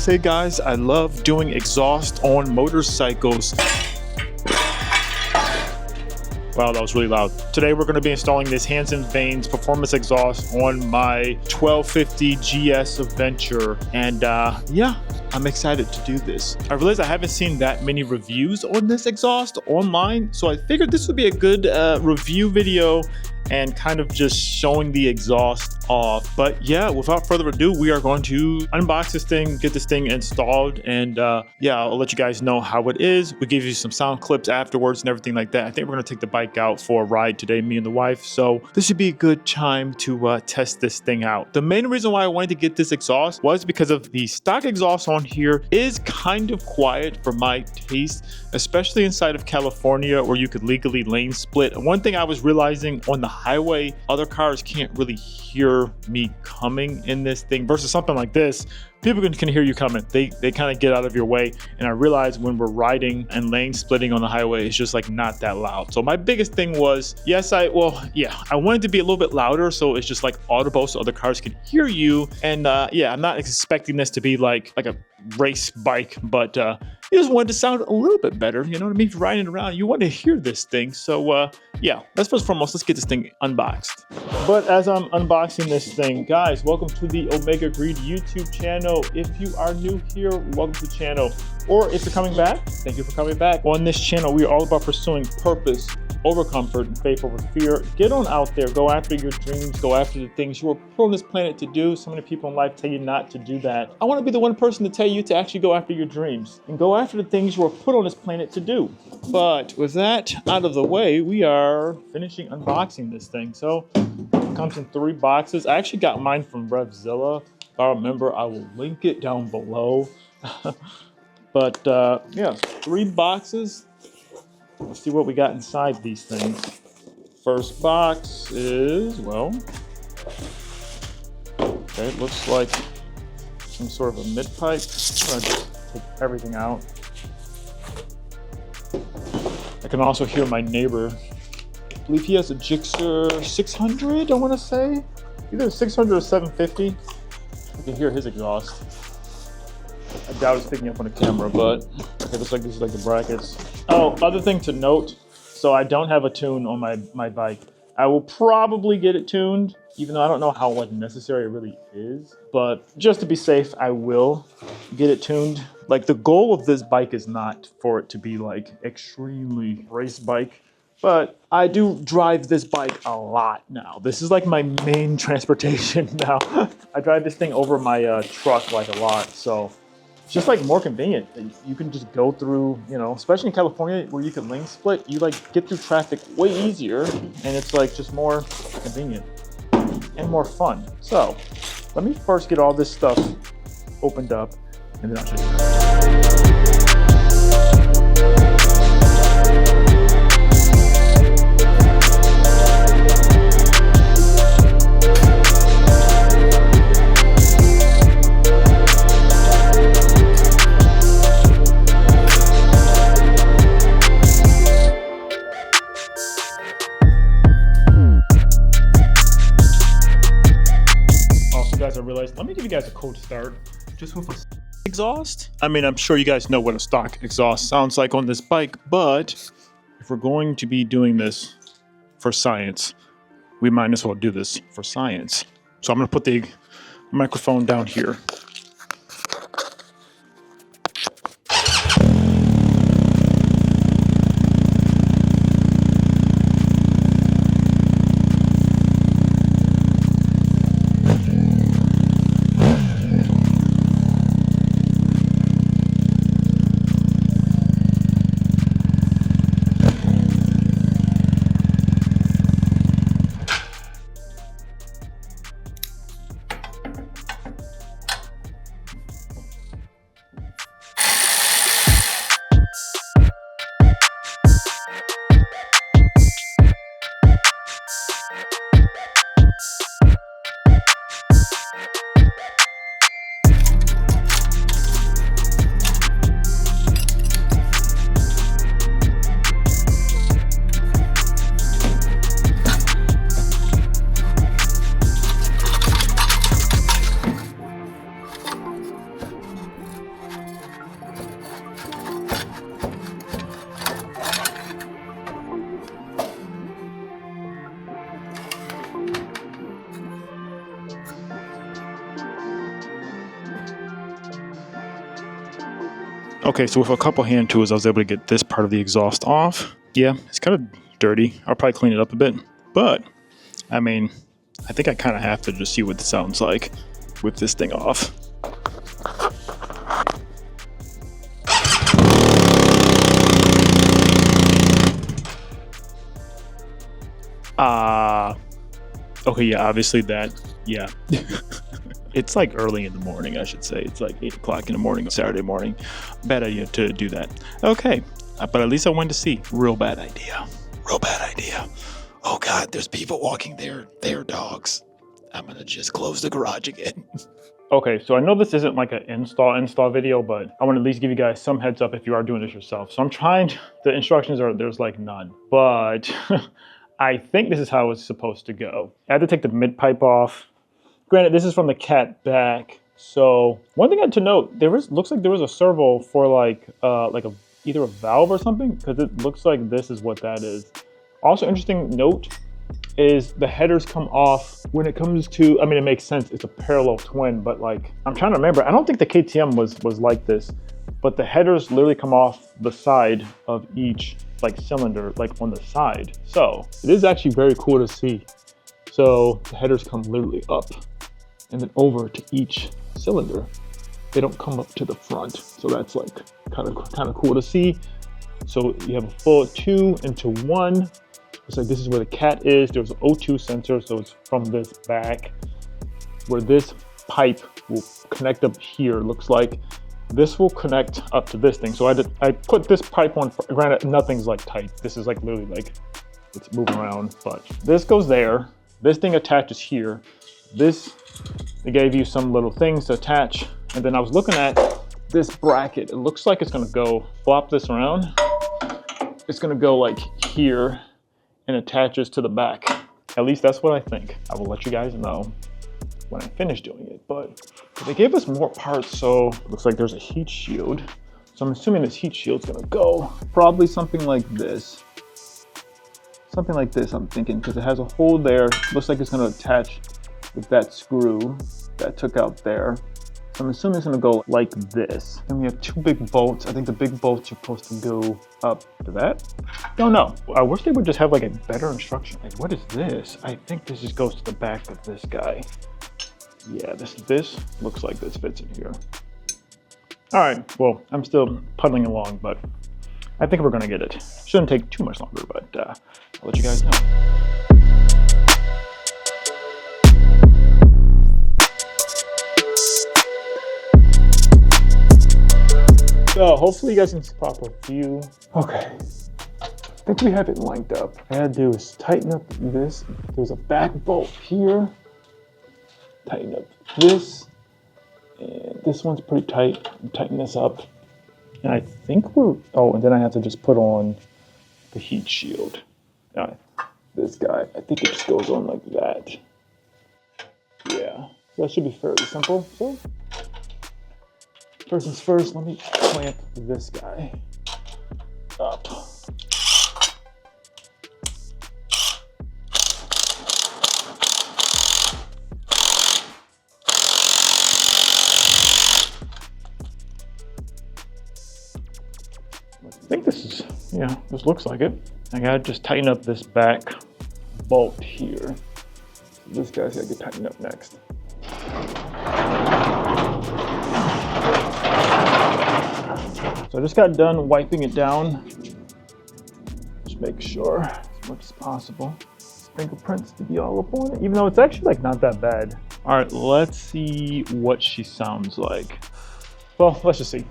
say, guys, I love doing exhaust on motorcycles. Wow, that was really loud. Today we're going to be installing this Hansen Vance performance exhaust on my 1250 GS Adventure, and yeah, I'm excited to do this. I realized I haven't seen that many reviews on this exhaust online, so I figured this would be a good review video and kind of just showing the exhaust off. But yeah, without further ado, we are going to unbox this thing, get this thing installed, and yeah, I'll let you guys know how it is. We'll give you some sound clips afterwards and everything like that. I think we're gonna take the bike out for a ride today, me and the wife, so this should be a good time to test this thing out. The main reason why I wanted to get this exhaust was because of the stock exhaust on here is kind of quiet for my taste, especially inside of California where you could legally lane split. One thing I was realizing on the highway, other cars can't really hear me coming in this thing versus something like this. People can hear you coming. They kind of get out of your way. And I realized when we're riding and lane splitting on the highway, it's just like not that loud. So my biggest thing was, I wanted to be a little bit louder so it's just like audible so other cars can hear you. And yeah, I'm not expecting this to be like a race bike, but you just wanted to sound a little bit better. You know what I mean? If you're riding around, you want to hear this thing. So yeah, first and foremost, let's get this thing unboxed. But as I'm unboxing this thing, guys, welcome to the Omega Greed YouTube channel. If you are new here, welcome to the channel. Or if you're coming back, thank you for coming back. On this channel, we are all about pursuing purpose over comfort and faith over fear. Get on out there, go after your dreams, go after the things you were put on this planet to do. So many people in life tell you not to do that. I want to be the one person to tell you to actually go after your dreams and go after the things you were put on this planet to do. But with that out of the way, we are finishing unboxing this thing. So it comes in 3 boxes. I actually got mine from Revzilla. If I remember, I will link it down below. But yeah, 3 boxes. Let's see what we got inside these things. First box is, well, okay, it looks like some sort of a mid-pipe. I'm gonna just take everything out. I can also hear my neighbor. I believe he has a Gixxer 600, I wanna say. Either 600 or 750. I can hear his exhaust. I doubt it's picking up on the camera, but okay, looks like this is like the brackets. Oh, other thing to note, so I don't have a tune on my bike. I will probably get it tuned, even though I don't know how necessary it really is. But just to be safe, I will get it tuned. Like, the goal of this bike is not for it to be like extremely race bike, but I do drive this bike a lot now. This is like my main transportation now. I drive this thing over my truck like a lot, so it's just like more convenient. You can just go through, you know, especially in California where you can lane split, you like get through traffic way easier, and it's like just more convenient and more fun. So let me first get all this stuff opened up and then I'll show you. Let me give you guys a cold start just with a exhaust. I mean, I'm sure you guys know what a stock exhaust sounds like on this bike, but if we're going to be doing this for science, we might as well do this for science. So I'm going to put the microphone down here. Okay, so with a couple hand tools, I was able to get this part of the exhaust off. Yeah, it's kind of dirty. I'll probably clean it up a bit. But, I mean, I think I kind of have to just see what it sounds like with this thing off. Okay, yeah, obviously that, yeah. It's like early in the morning, I should say. It's like 8 o'clock in the morning, Saturday morning. Bad idea to do that. Okay, but at least I wanted to see. Real bad idea. Real bad idea. Oh God, there's people walking their dogs. I'm gonna just close the garage again. Okay, so I know this isn't like an install video, but I want to at least give you guys some heads up if you are doing this yourself. So I'm trying, the instructions are, there's like none, but I think this is how it's supposed to go. I had to take the mid pipe off. Granted, this is from the cat back. So one thing I had to note, looks like there was a servo for like either a valve or something, because it looks like this is what that is. Also interesting note is the headers come off when it comes to, I mean, it makes sense, it's a parallel twin, but like, I'm trying to remember, I don't think the KTM was like this, but the headers literally come off the side of each like cylinder, like on the side. So it is actually very cool to see. So the headers come literally up and then over to each cylinder. They don't come up to the front. So that's like kind of cool to see. So you have a full 2 into 1. It's like this is where the cat is. There's an O2 sensor, so it's from this back. Where this pipe will connect up here, looks like. This will connect up to this thing. So I put this pipe on, granted nothing's like tight. This is like literally like, it's moving around, but this goes there. This thing attaches here. This, they gave you some little things to attach. And then I was looking at this bracket. It looks like it's gonna go, flop this around. It's gonna go like here and attaches to the back. At least that's what I think. I will let you guys know when I finish doing it. But they gave us more parts, so it looks like there's a heat shield. So I'm assuming this heat shield's gonna go probably something like this. Something like this, I'm thinking, because it has a hole there. Looks like it's gonna attach with that screw that took out there. So I'm assuming it's gonna go like this. And we have 2 big bolts. I think the big bolts are supposed to go up to that. No. I wish they would just have like a better instruction. Like, what is this? I think this just goes to the back of this guy. Yeah, this looks like this fits in here. All right, well, I'm still puddling along, but I think we're gonna get it. Shouldn't take too much longer, but I'll let you guys know. So hopefully you guys can spot a few. Okay, I think we have it lined up. What I gotta do is tighten up this. There's a back bolt here. Tighten up this. And this one's pretty tight. Tighten this up. And I think we're, oh, and then I have to just put on the heat shield. Now, this guy, I think it just goes on like that. Yeah, so that should be fairly simple. So first things first, let me clamp this guy up. I think this is, yeah, this looks like it. I gotta just tighten up this back bolt here. This guy's gotta get tightened up next. So I just got done wiping it down. Just make sure as much as possible. Fingerprints to be all up on it, even though it's actually like not that bad. All right, let's see what she sounds like. Well, let's just see.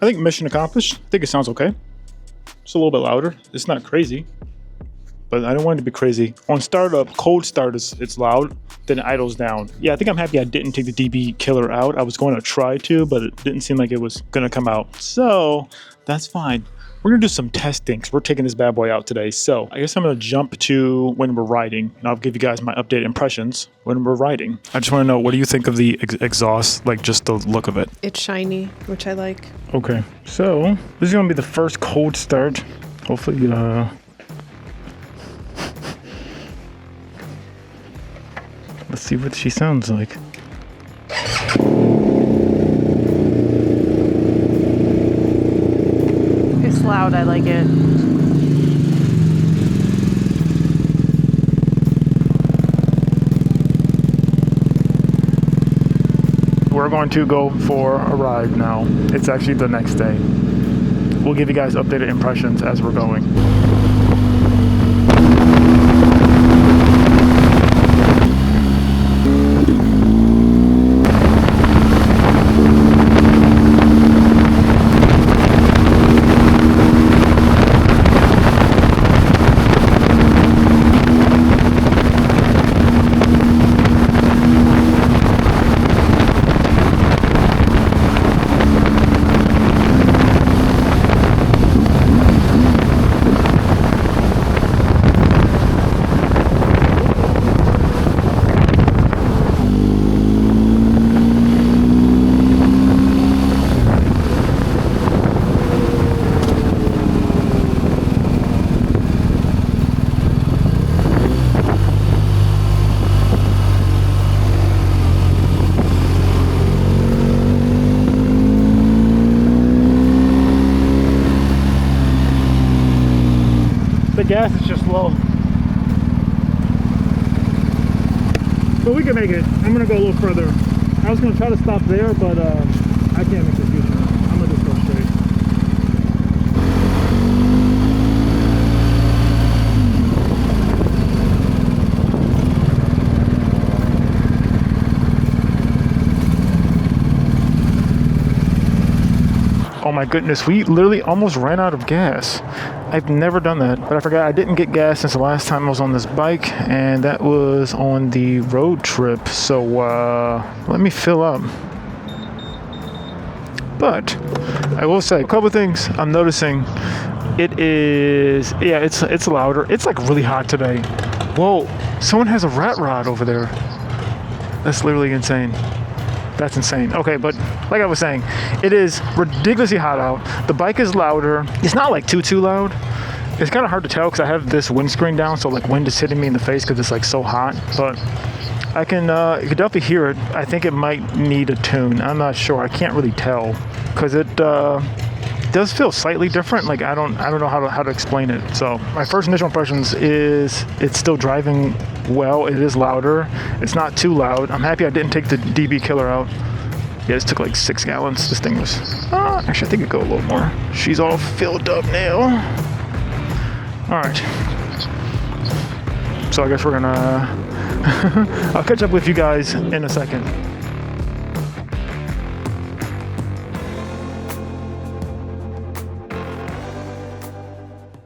I think mission accomplished. I think it sounds okay. It's a little bit louder. It's not crazy, but I don't want it to be crazy. On startup, cold start it's loud, then it idles down. Yeah, I think I'm happy I didn't take the DB killer out. I was going to try to, but it didn't seem like it was going to come out. So that's fine. We're going to do some testing because we're taking this bad boy out today. So I guess I'm going to jump to when we're riding, and I'll give you guys my updated impressions when we're riding. I just want to know, what do you think of the exhaust, like just the look of it? It's shiny, which I like. Okay, so this is going to be the first cold start. Hopefully, let's see what she sounds like. It's loud, I like it. We're going to go for a ride now. It's actually the next day. We'll give you guys updated impressions as we're going. The gas is just low, but we can make it. I'm gonna go a little further. I was gonna try to stop there, but I can't make this U-turn. I'm gonna just go straight. Oh my goodness, we literally almost ran out of gas. I've never done that, but I forgot I didn't get gas since the last time I was on this bike, and that was on the road trip. So let me fill up. But I will say a couple things I'm noticing. It is, yeah, it's louder. It's like really hot today. Whoa, someone has a rat rod over there. That's literally insane. That's insane. Okay, but like I was saying, it is ridiculously hot out. The bike is louder. It's not like too loud. It's kind of hard to tell because I have this windscreen down, so like wind is hitting me in the face because it's like so hot. But I can, you can definitely hear it. I think it might need a tune. I'm not sure. I can't really tell because it does feel slightly different. Like I don't know how to explain it. So my first initial impressions is it's still driving well. It is louder. It's not too loud. I'm happy I didn't take the DB killer out. Yeah, this took like 6 gallons. This thing was, actually I think it could go a little more. She's all filled up now. All right. So I guess we're gonna, I'll catch up with you guys in a second.